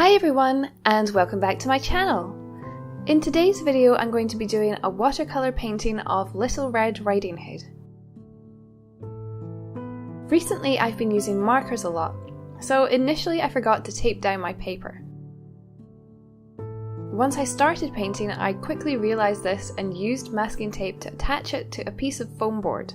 Hi everyone, and welcome back to my channel. In today's video I'm going to be doing a watercolour painting of Little Red Riding Hood. Recently I've been using markers a lot, so initially I forgot to tape down my paper. Once I started painting, I quickly realised this and used masking tape to attach it to a piece of foam board.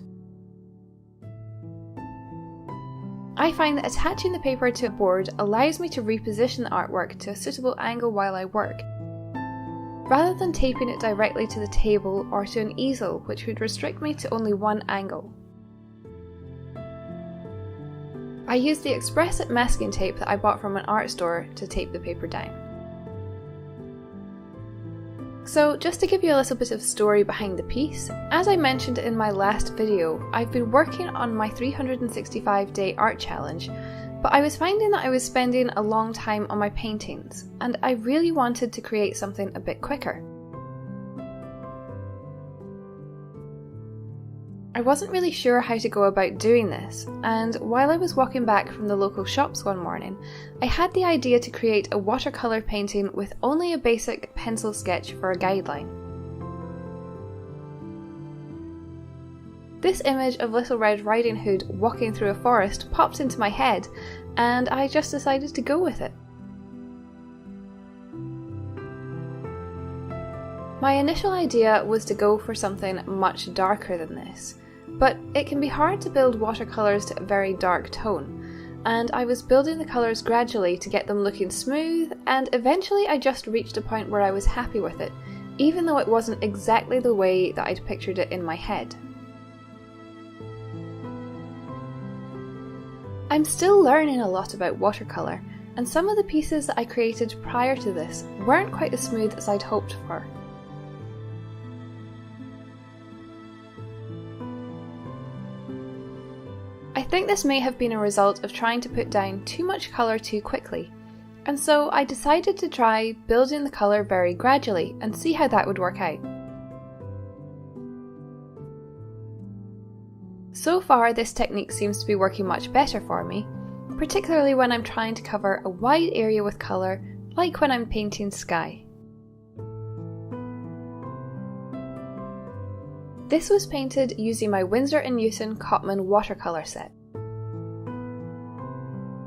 I find that attaching the paper to a board allows me to reposition the artwork to a suitable angle while I work, rather than taping it directly to the table or to an easel, which would restrict me to only one angle. I used the Express-It masking tape that I bought from an art store to tape the paper down. So just to give you a little bit of story behind the piece, as I mentioned in my last video, I've been working on my 365-day art challenge, but I was finding that I was spending a long time on my paintings, and I really wanted to create something a bit quicker. I wasn't really sure how to go about doing this, and while I was walking back from the local shops one morning, I had the idea to create a watercolour painting with only a basic pencil sketch for a guideline. This image of Little Red Riding Hood walking through a forest popped into my head, and I just decided to go with it. My initial idea was to go for something much darker than this, but it can be hard to build watercolours to a very dark tone, and I was building the colours gradually to get them looking smooth, and eventually I just reached a point where I was happy with it, even though it wasn't exactly the way that I'd pictured it in my head. I'm still learning a lot about watercolour, and some of the pieces that I created prior to this weren't quite as smooth as I'd hoped for. I think this may have been a result of trying to put down too much colour too quickly, and so I decided to try building the colour very gradually and see how that would work out. So far this technique seems to be working much better for me, particularly when I'm trying to cover a wide area with colour, like when I'm painting sky. This was painted using my Winsor & Newton Cotman watercolour set.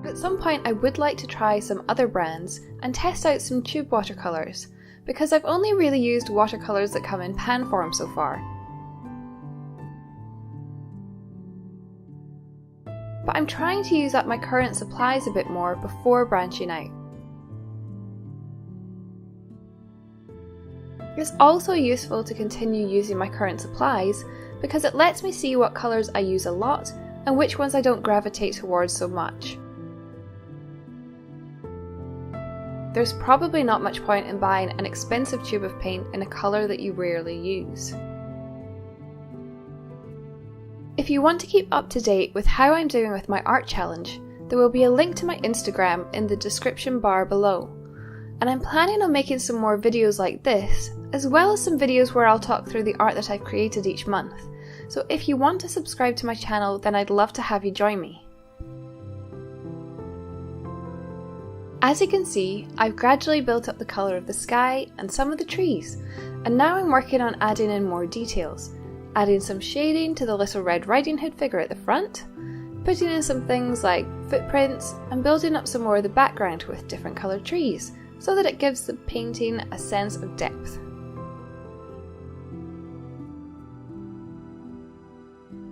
At some point I would like to try some other brands and test out some tube watercolours, because I've only really used watercolours that come in pan form so far. But I'm trying to use up my current supplies a bit more before branching out. It's also useful to continue using my current supplies because it lets me see what colours I use a lot and which ones I don't gravitate towards so much. There's probably not much point in buying an expensive tube of paint in a colour that you rarely use. If you want to keep up to date with how I'm doing with my art challenge, there will be a link to my Instagram in the description bar below. And I'm planning on making some more videos like this, as well as some videos where I'll talk through the art that I've created each month. So if you want to subscribe to my channel, then I'd love to have you join me. As you can see, I've gradually built up the colour of the sky and some of the trees, and now I'm working on adding in more details, adding some shading to the Little Red Riding Hood figure at the front, putting in some things like footprints, and building up some more of the background with different coloured trees, so that it gives the painting a sense of depth.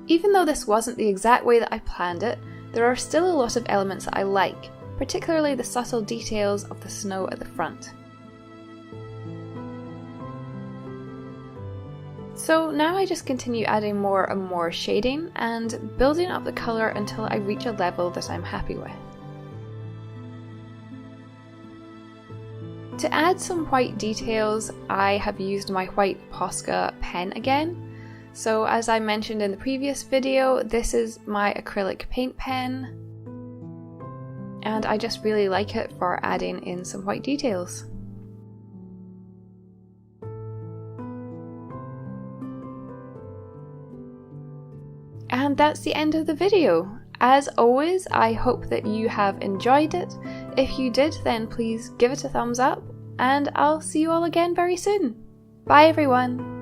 Even though this wasn't the exact way that I planned it, there are still a lot of elements that I like, particularly the subtle details of the snow at the front. So now I just continue adding more and more shading and building up the colour until I reach a level that I'm happy with. To add some white details, I have used my white Posca pen again. So as I mentioned in the previous video, this is my acrylic paint pen, and I just really like it for adding in some white details. And that's the end of the video. As always, I hope that you have enjoyed it. If you did, then please give it a thumbs up, and I'll see you all again very soon. Bye everyone!